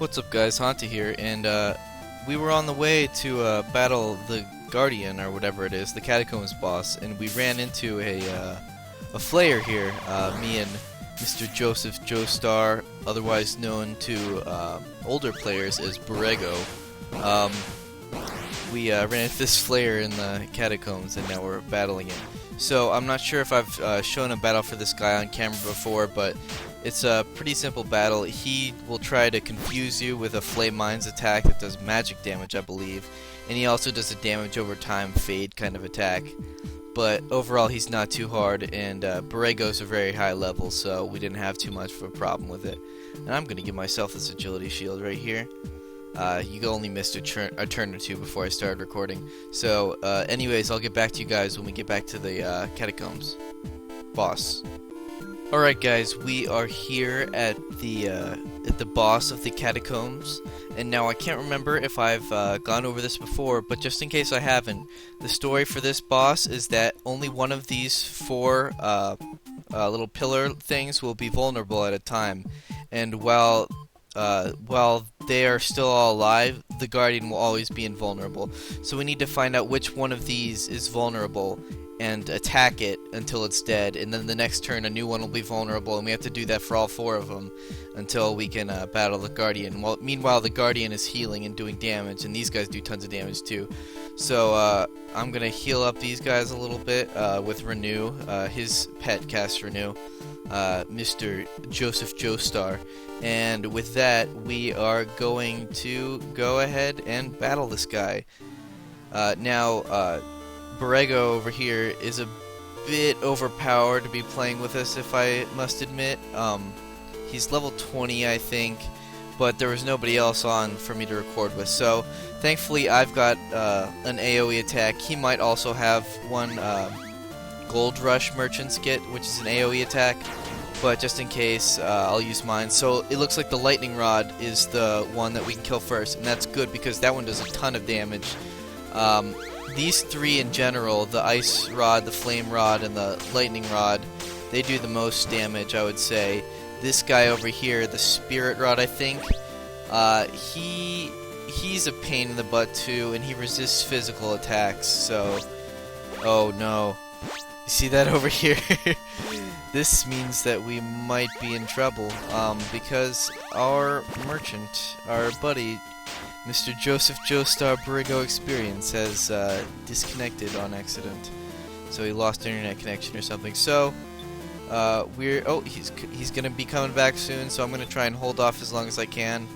What's up guys, Hanta here, and we were on the way to battle the Guardian, or whatever it is, the Catacombs boss, and we ran into a Flayer here, me and Mr. Joseph Joestar, otherwise known to older players as Borrego. We ran into this Flayer in the Catacombs, and now we're battling him. So I'm not sure if I've shown a battle for this guy on camera before, but it's a pretty simple battle. He will try to confuse you with a Flame Mines attack that does magic damage, I believe, and he also does a damage over time fade kind of attack. But overall, he's not too hard, and Borrego's a very high level, so we didn't have too much of a problem with it. And I'm going to give myself this agility shield right here. You only missed a turn or two before I started recording. So, anyways, I'll get back to you guys when we get back to the Catacombs boss. Alright guys, we are here at the boss of the Catacombs, and now I can't remember if I've gone over this before, but just in case I haven't, the story for this boss is that only one of these four little pillar things will be vulnerable at a time, and while they are still all alive, the Guardian will always be invulnerable. So we need to find out which one of these is vulnerable and attack it until it's dead, and then the next turn a new one will be vulnerable, and we have to do that for all four of them until we can battle the Guardian. Well, meanwhile, the Guardian is healing and doing damage, and these guys do tons of damage too. So I'm gonna heal up these guys a little bit with Renew, his pet casts Renew, Mr. Joseph Joestar, and with that we are going to go ahead and battle this guy. Now Borrego over here is a bit overpowered to be playing with us, if I must admit. He's level 20, I think, but there was nobody else on for me to record with. So, thankfully, I've got an AoE attack. He might also have one Gold Rush Merchant's Kit, which is an AoE attack, but just in case, I'll use mine. So, it looks like the Lightning Rod is the one that we can kill first, and that's good because that one does a ton of damage. These three in general, the Ice Rod, the Flame Rod, and the Lightning Rod, they do the most damage, I would say. This guy over here, the Spirit Rod, I think, he's a pain in the butt too, and he resists physical attacks, so... Oh no. You see that over here? This means that we might be in trouble, because our merchant, our buddy, Mr. Joseph Joestar BorregoExperience has disconnected on accident, so he lost internet connection or something. So he's gonna be coming back soon, so I'm gonna try and hold off as long as I can,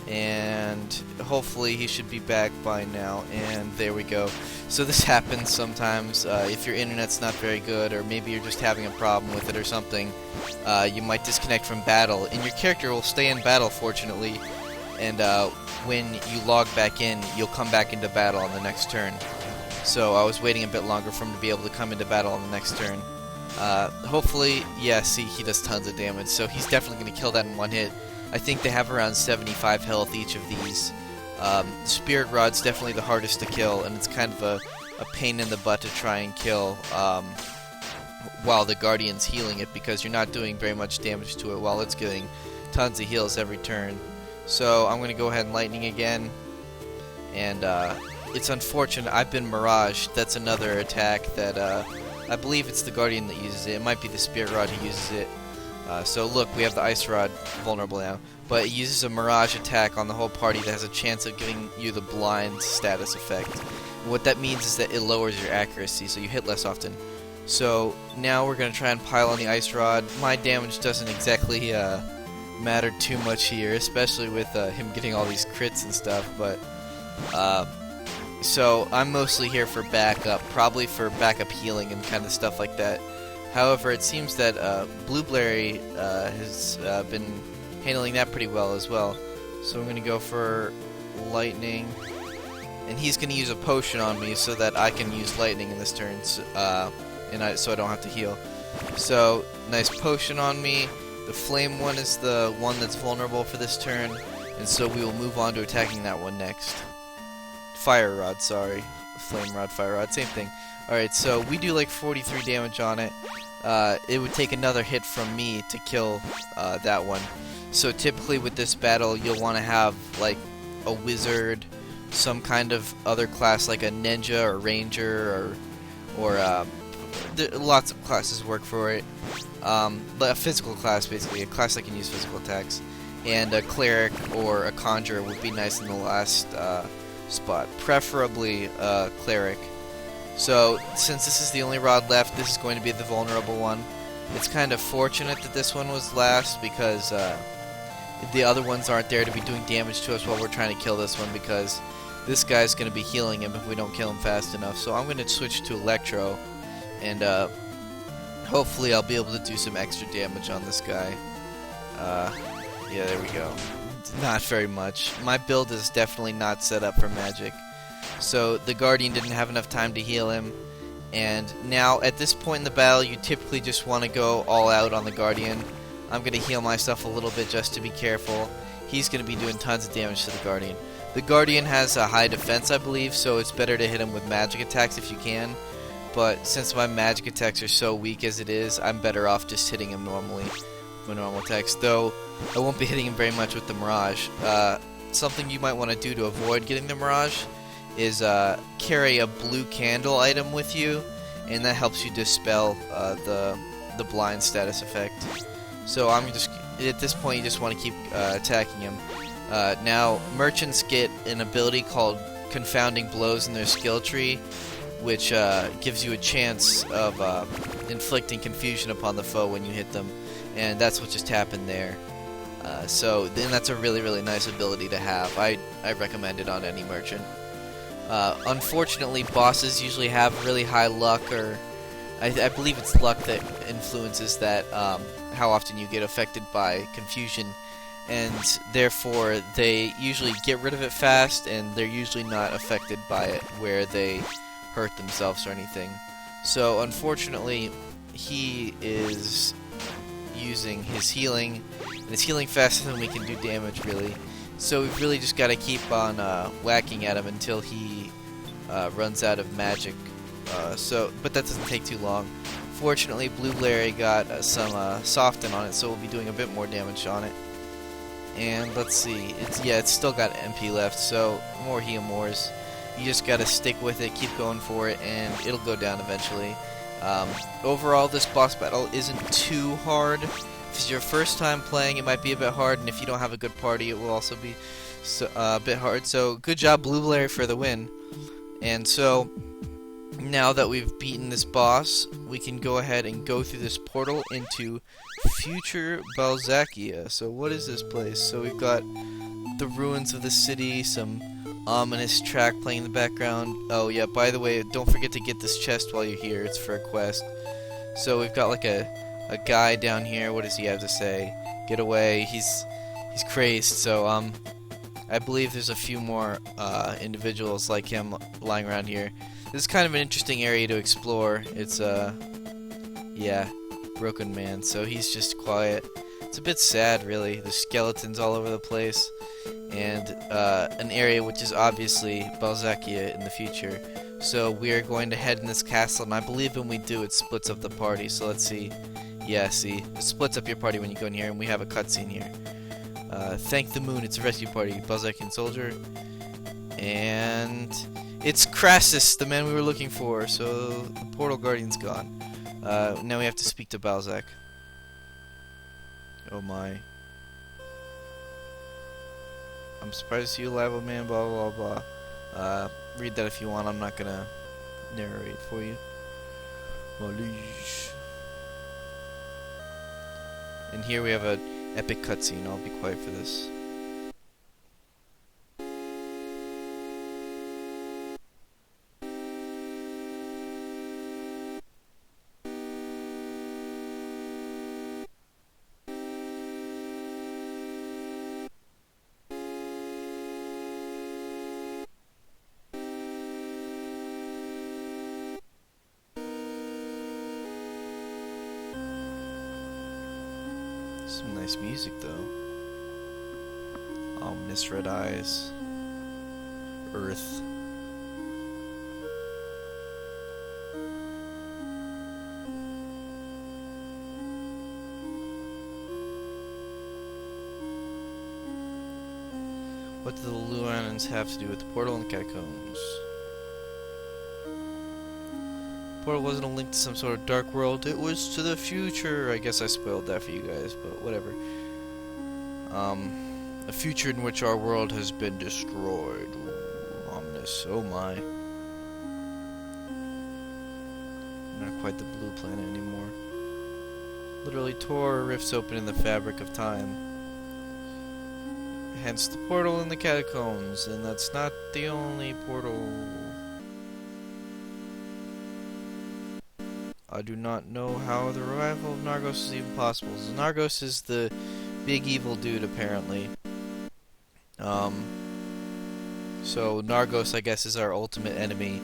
and hopefully he should be back by now. And there we go. So this happens sometimes if your internet's not very good, or maybe you're just having a problem with it or something. You might disconnect from battle, and your character will stay in battle, fortunately. And when you log back in, you'll come back into battle on the next turn. So I was waiting a bit longer for him to be able to come into battle on the next turn. Hopefully, yeah, see, he does tons of damage, so he's definitely going to kill that in one hit. I think they have around 75 health each of these. Spirit Rod's definitely the hardest to kill, and it's kind of a pain in the butt to try and kill while the Guardian's healing it, because you're not doing very much damage to it while it's getting tons of heals every turn. So I'm going to go ahead and Lightning again, and it's unfortunate I've been Miraged. That's another attack that I believe it's the Guardian that uses it. It might be the Spirit Rod who uses it. So look, we have the Ice Rod vulnerable now, but it uses a Mirage attack on the whole party that has a chance of giving you the blind status effect. And what that means is that it lowers your accuracy, so you hit less often. So now we're going to try and pile on the Ice Rod. My damage doesn't exactly matter too much here, especially with him getting all these crits and stuff, but so I'm mostly here for backup, probably for backup healing and kind of stuff like that. However, it seems that Blueberry has been handling that pretty well as well, so I'm going to go for Lightning, and he's going to use a potion on me so that I can use Lightning in this turn, so I don't have to heal. So, nice potion on me. The Flame one is the one that's vulnerable for this turn, and so we will move on to attacking that one next. Fire Rod, sorry. Flame Rod, Fire Rod, same thing. Alright, so we do like 43 damage on it. It would take another hit from me to kill that one. So typically with this battle, you'll want to have like a wizard, some kind of other class like a ninja or ranger or lots of classes work for it. But a physical class, basically, a class that can use physical attacks. And a cleric or a conjurer would be nice in the last spot, preferably a cleric. So since this is the only rod left, this is going to be the vulnerable one. It's kind of fortunate that this one was last because the other ones aren't there to be doing damage to us while we're trying to kill this one, because this guy's going to be healing him if we don't kill him fast enough. So I'm going to switch to Electro, and hopefully I'll be able to do some extra damage on this guy. Yeah, there we go. Not very much. My build is definitely not set up for magic. So the Guardian didn't have enough time to heal him. And now, at this point in the battle, you typically just want to go all out on the Guardian. I'm going to heal myself a little bit just to be careful. He's going to be doing tons of damage to the Guardian. The Guardian has a high defense, I believe, so it's better to hit him with magic attacks if you can. But since my magic attacks are so weak as it is, I'm better off just hitting him normally with normal attacks. Though, I won't be hitting him very much with the Mirage. Something you might want to do to avoid getting the Mirage is carry a blue candle item with you, and that helps you dispel the blind status effect. So I'm just, at this point, you just want to keep attacking him. Now, merchants get an ability called Confounding Blows in their skill tree, which gives you a chance of inflicting confusion upon the foe when you hit them, and that's what just happened there. So then that's a really, really nice ability to have. I recommend it on any merchant. Unfortunately, bosses usually have really high luck, or I believe it's luck that influences that, how often you get affected by confusion, and therefore they usually get rid of it fast, and they're usually not affected by it where they hurt themselves or anything. So unfortunately, he is using his healing, and it's healing faster than we can do damage, really. So we've really just got to keep on whacking at him until he runs out of magic. But that doesn't take too long. Fortunately, Blue Larry got some soften on it, so we'll be doing a bit more damage on it. And let's see, it's still got MP left, so more Heomores. You just gotta stick with it, keep going for it, and it'll go down eventually. Overall, this boss battle isn't too hard. If it's your first time playing, it might be a bit hard, and if you don't have a good party, it will also be a bit hard. So, good job, Blue Larry, for the win. And so, now that we've beaten this boss, we can go ahead and go through this portal into future Bakia. So what is this place? So we've got the ruins of the city, some ominous track playing in the background. Oh yeah, by the way, don't forget to get this chest while you're here. It's for a quest. So we've got like a guy down here. What does he have to say? Get away. He's crazed. So I believe there's a few more individuals like him lying around here. This is kind of an interesting area to explore. It's yeah, broken man, so he's just quiet. It's a bit sad, really. There's skeletons all over the place, and an area which is obviously Bakia in the future. So we're going to head in this castle, and I believe when we do, it splits up the party. So let's see. Yeah, see, it splits up your party when you go in here, and we have a cutscene here. Thank the moon, it's a rescue party. Bakian soldier, and it's Krasus, the man we were looking for. So the portal guardian's gone. Now we have to speak to Balzac. Oh my. I'm surprised to see you alive, old man, blah blah blah. Read that if you want, I'm not gonna narrate for you. Malish. And here we have an epic cutscene. I'll be quiet for this. Some nice music, though. Ominous red eyes. Earth. What do the Luanans have to do with the portal and catacombs? Portal wasn't a link to some sort of dark world, it was to the future. I guess I spoiled that for you guys, but whatever. A future in which our world has been destroyed. Ooh, ominous. Oh my. Not quite the blue planet anymore. Literally tore rifts open in the fabric of time. Hence the portal in the catacombs, and that's not the only portal. I do not know how the revival of Nargos is even possible. Nargos is the big evil dude, apparently. So Nargos, I guess, is our ultimate enemy.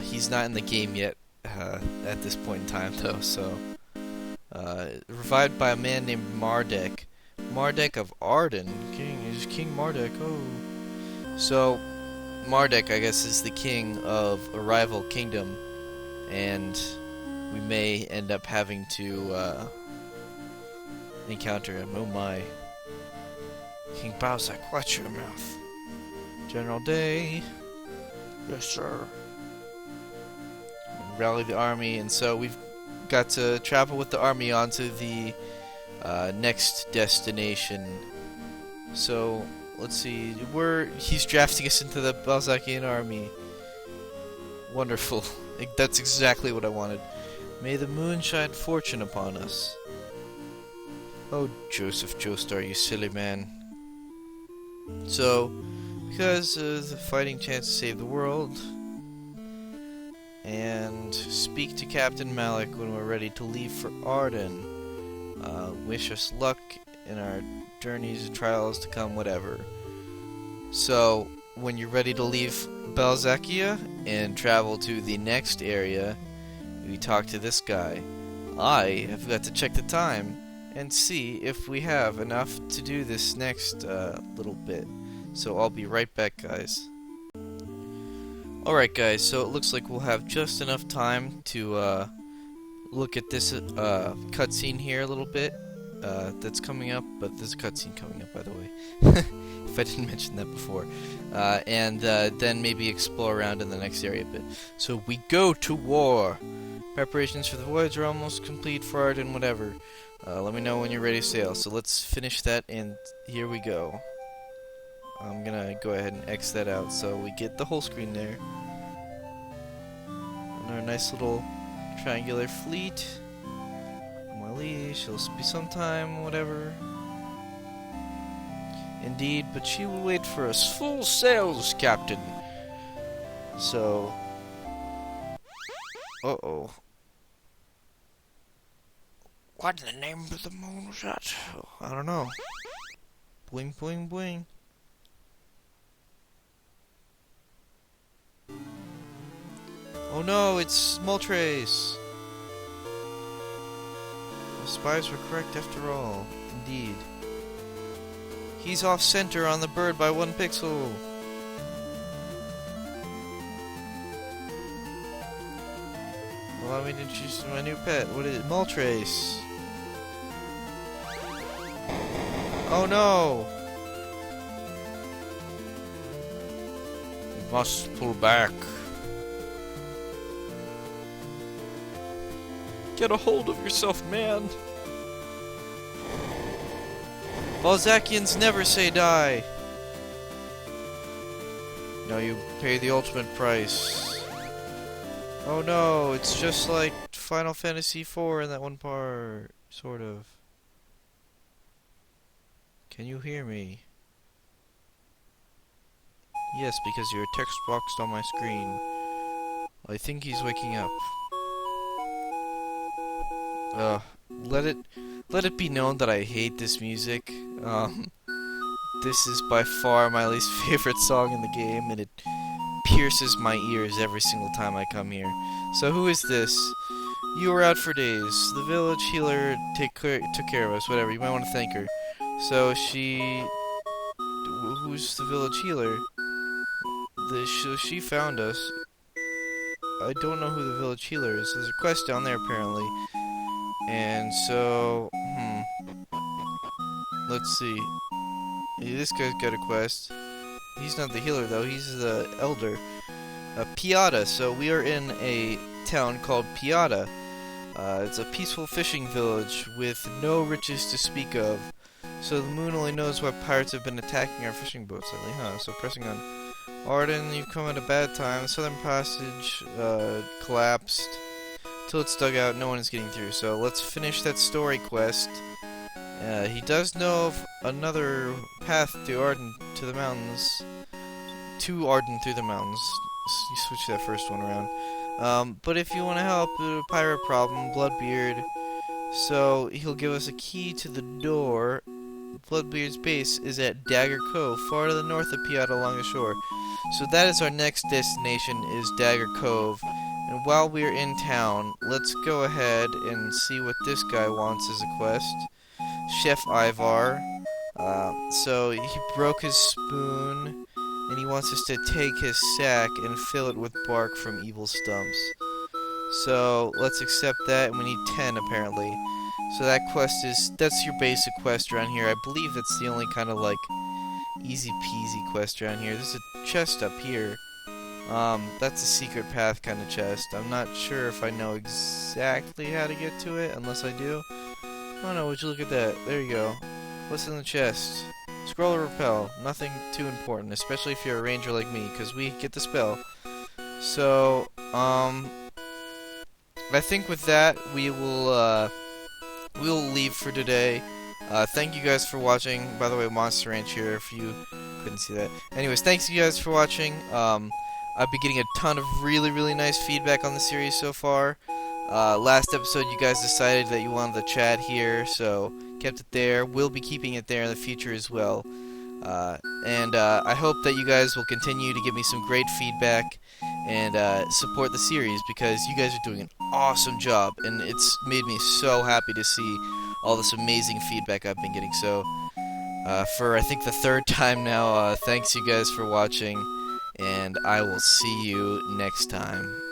He's not in the game yet, at this point in time, though, so... revived by a man named Mardek. Mardek of Arden? King Mardek, oh. So, Mardek, I guess, is the king of a rival kingdom, and we may end up having to, encounter him. Oh my. King Bowsek, watch your mouth. General Day. Yes, sir. Rally the army, and so we've got to travel with the army onto the next destination. So, let's see. He's drafting us into the Balzacian army. Wonderful. That's exactly what I wanted. May the moon shine fortune upon us. Oh, Joseph Joestar, you silly man. So, because of the fighting chance to save the world, and speak to Captain Malik when we're ready to leave for Arden. Wish us luck in our journeys and trials to come, whatever. So, when you're ready to leave Balzacia and travel to the next area, we talk to this guy. I have got to check the time and see if we have enough to do this next little bit. So I'll be right back, guys. Alright guys, so it looks like we'll have just enough time to look at this cutscene here a little bit that's coming up, but there's a cutscene coming up, by the way, if I didn't mention that before, and then maybe explore around in the next area a bit. So we go to war! Preparations for the voyage are almost complete for Arden, whatever. Let me know when you're ready to sail, so let's finish that, and here we go. I'm gonna go ahead and X that out so we get the whole screen there. And our nice little triangular fleet. On my leash, it'll be sometime, whatever. Indeed, but she will wait for us. Full sails, Captain! So... Uh-oh. What in the name of the moon was that? Oh, I don't know. Bling, bling, bling. Oh no, it's Moltres! The spies were correct after all. Indeed. He's off center on the bird by 1 pixel. Allow me to introduce my new pet. What is it? Moltres! Oh no! We must pull back. Get a hold of yourself, man! Balzacians never say die! No, you pay the ultimate price. Oh no, it's just like Final Fantasy IV in that one part, sort of. Can you hear me? Yes, because you're text boxed on my screen. I think he's waking up. Let it be known that I hate this music. This is by far my least favorite song in the game, and it pierces my ears every single time I come here. So who is this? You were out for days. The village healer took care of us, whatever. You might want to thank her. So she... Who's the village healer? She found us. I don't know who the village healer is. There's a quest down there, apparently. And so... Let's see. This guy's got a quest. He's not the healer though, he's the elder. Piata. So we are in a town called Piata. It's a peaceful fishing village with no riches to speak of. So the moon only knows why pirates have been attacking our fishing boats lately, huh? So pressing on Arden, you've come at a bad time. The southern passage collapsed. Till it's dug out, no one is getting through. So let's finish that story quest. He does know of another path to Arden, to the mountains. To Arden through the mountains. You switch that first one around. But if you want to help, a pirate problem, Bloodbeard. So he'll give us a key to the door. Bloodbeard's base is at Dagger Cove, far to the north of Piata along the shore. So that is our next destination, is Dagger Cove. And while we're in town, let's go ahead and see what this guy wants as a quest. Chef Ivar. So he broke his spoon, and he wants us to take his sack and fill it with bark from evil stumps. So let's accept that, and we need 10 apparently. So that quest that's your basic quest around here. I believe that's the only kind of like easy peasy quest around here. There's a chest up here. That's a secret path kind of chest. I'm not sure if I know exactly how to get to it, unless I do. Oh no, would you look at that? There you go. What's in the chest? Scroll or repel. Nothing too important, especially if you're a ranger like me, because we get the spell. So, I think with that, we'll leave for today. Thank you guys for watching. By the way, Monster Ranch here, if you couldn't see that. Anyways, thanks you guys for watching. I've been getting a ton of really, really nice feedback on the series so far. Last episode, you guys decided that you wanted the chat here, so kept it there. We'll be keeping it there in the future as well. And I hope that you guys will continue to give me some great feedback and support the series, because you guys are doing an awesome job, and it's made me so happy to see all this amazing feedback I've been getting. So, for I think the third time now, thanks you guys for watching, and I will see you next time.